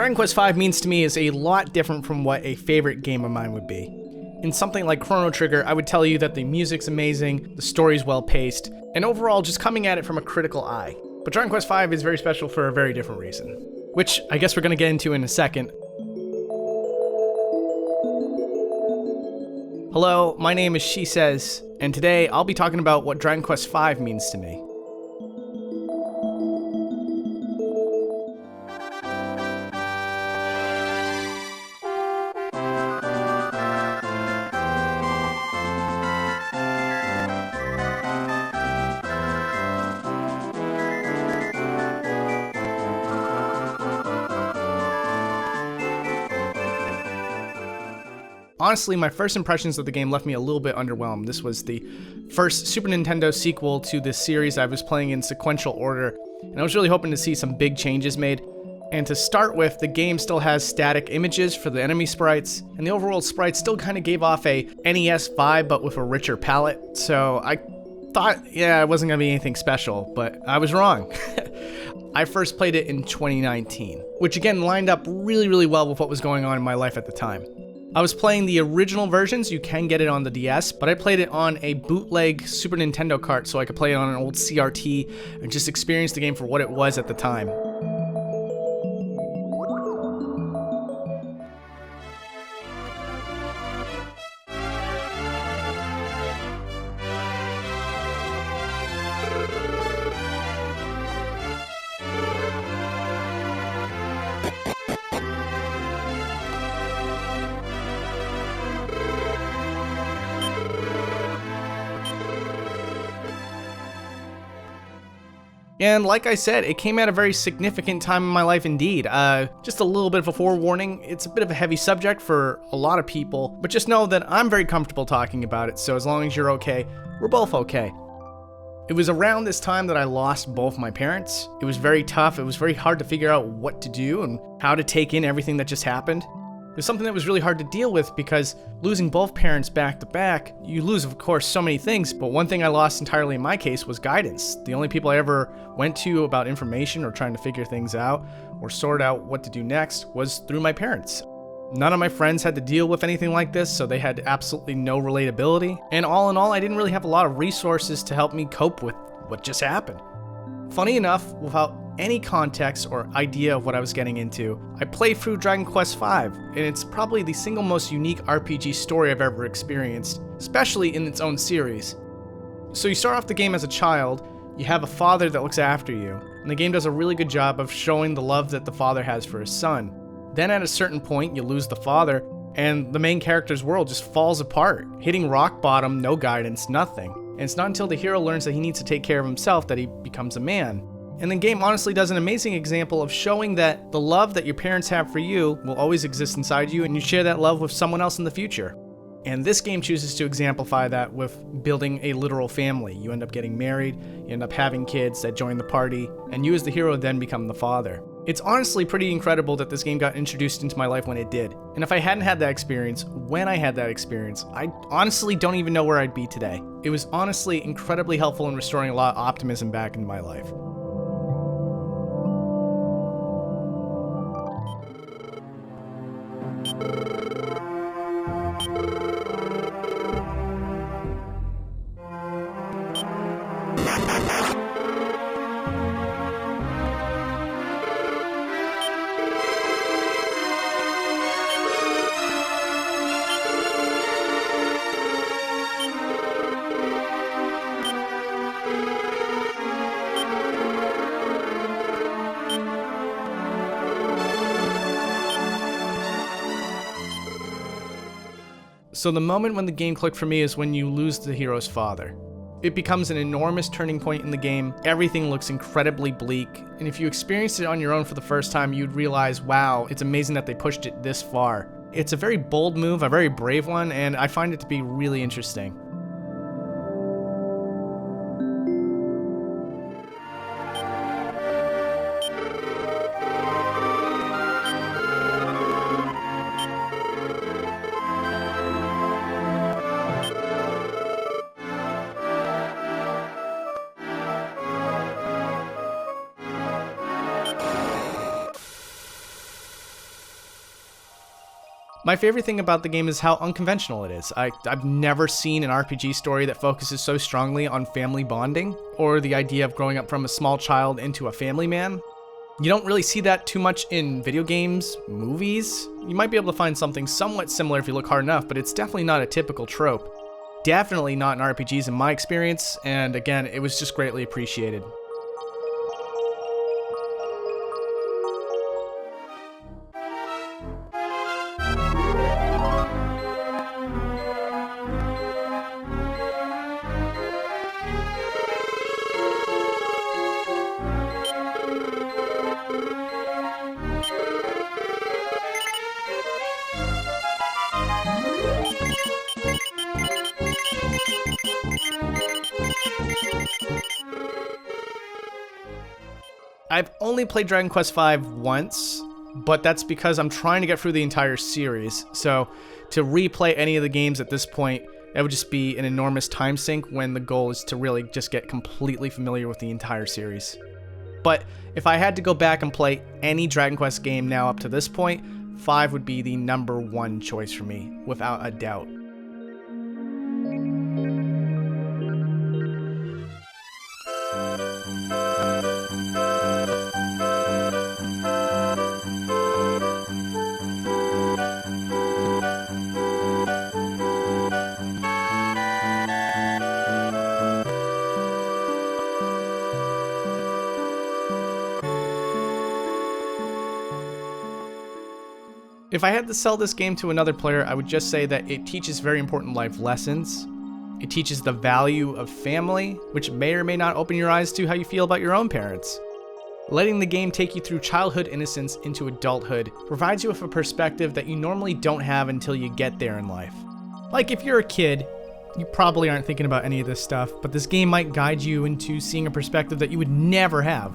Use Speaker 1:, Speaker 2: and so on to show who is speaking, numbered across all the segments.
Speaker 1: Dragon Quest V means to me is a lot different from what a favorite game of mine would be. In something like Chrono Trigger, I would tell you that the music's amazing, the story's well-paced, and overall just coming at it from a critical eye. But Dragon Quest V is very special for a very different reason, which I guess we're going to get into in a second. Hello, my name is Shesez, and today I'll be talking about what Dragon Quest V means to me. Honestly, my first impressions of the game left me a little bit underwhelmed. This was the first Super Nintendo sequel to this series I was playing in sequential order, and I was really hoping to see some big changes made. And to start with, the game still has static images for the enemy sprites, and the overall sprites still kind of gave off a NES vibe, but with a richer palette. So I thought, it wasn't going to be anything special, but I was wrong. I first played it in 2019, which again lined up really well with what was going on in my life at the time. I was playing the original versions, you can get it on the DS, but I played it on a bootleg Super Nintendo cart so I could play it on an old CRT and just experience the game for what it was at the time. And like I said, it came at a very significant time in my life indeed. Just a little bit of a forewarning, it's a bit of a heavy subject for a lot of people, but just know that I'm very comfortable talking about it, so as long as you're okay, we're both okay. It was around this time that I lost both my parents. It was very tough, it was very hard to figure out what to do and how to take in everything that just happened. It was something that was really hard to deal with because losing both parents back to back, you lose, of course, so many things, but one thing I lost entirely in my case was guidance. The only people I ever went to about information or trying to figure things out or sort out what to do next was through my parents. None of my friends had to deal with anything like this, so they had absolutely no relatability. And all in all, I didn't really have a lot of resources to help me cope with what just happened. Funny enough, without any context or idea of what I was getting into, I played through Dragon Quest V, and it's probably the single most unique RPG story I've ever experienced, especially in its own series. So you start off the game as a child, you have a father that looks after you, and the game does a really good job of showing the love that the father has for his son. Then at a certain point, you lose the father, and the main character's world just falls apart, hitting rock bottom, no guidance, nothing. And it's not until the hero learns that he needs to take care of himself that he becomes a man. And the game honestly does an amazing example of showing that the love that your parents have for you will always exist inside you, and you share that love with someone else in the future. And this game chooses to exemplify that with building a literal family. You end up getting married, you end up having kids that join the party, and you as the hero then become the father. It's honestly pretty incredible that this game got introduced into my life when it did. And if I hadn't had that experience, when I had that experience, I honestly don't even know where I'd be today. It was honestly incredibly helpful in restoring a lot of optimism back into my life. So the moment when the game clicked for me is when you lose the hero's father. It becomes an enormous turning point in the game, everything looks incredibly bleak, and if you experienced it on your own for the first time, you'd realize, wow, it's amazing that they pushed it this far. It's a very bold move, a very brave one, and I find it to be really interesting. My favorite thing about the game is how unconventional it is. I've never seen an RPG story that focuses so strongly on family bonding, or the idea of growing up from a small child into a family man. You don't really see that too much in video games, movies. You might be able to find something somewhat similar if you look hard enough, but it's definitely not a typical trope. Definitely not in RPGs in my experience, and again, it was just greatly appreciated. I've only played Dragon Quest V once, but that's because I'm trying to get through the entire series. So to replay any of the games at this point, that would just be an enormous time sink when the goal is to really just get completely familiar with the entire series. But if I had to go back and play any Dragon Quest game now up to this point, 5 would be the number one choice for me, without a doubt. If I had to sell this game to another player, I would just say that it teaches very important life lessons. It teaches the value of family, which may or may not open your eyes to how you feel about your own parents. Letting the game take you through childhood innocence into adulthood provides you with a perspective that you normally don't have until you get there in life. Like if you're a kid, you probably aren't thinking about any of this stuff, but this game might guide you into seeing a perspective that you would never have.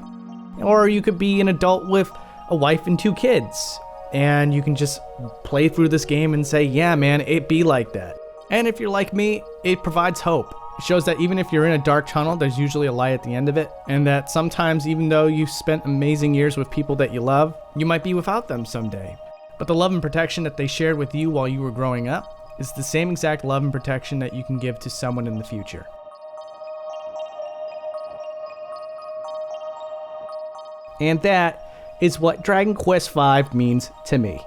Speaker 1: Or you could be an adult with a wife and 2 kids. And you can just play through this game and say, yeah, man, it be like that. And if you're like me, it provides hope. It shows that even if you're in a dark tunnel, there's usually a light at the end of it. And that sometimes, even though you've spent amazing years with people that you love, you might be without them someday. But the love and protection that they shared with you while you were growing up is the same exact love and protection that you can give to someone in the future. And that is what Dragon Quest V means to me.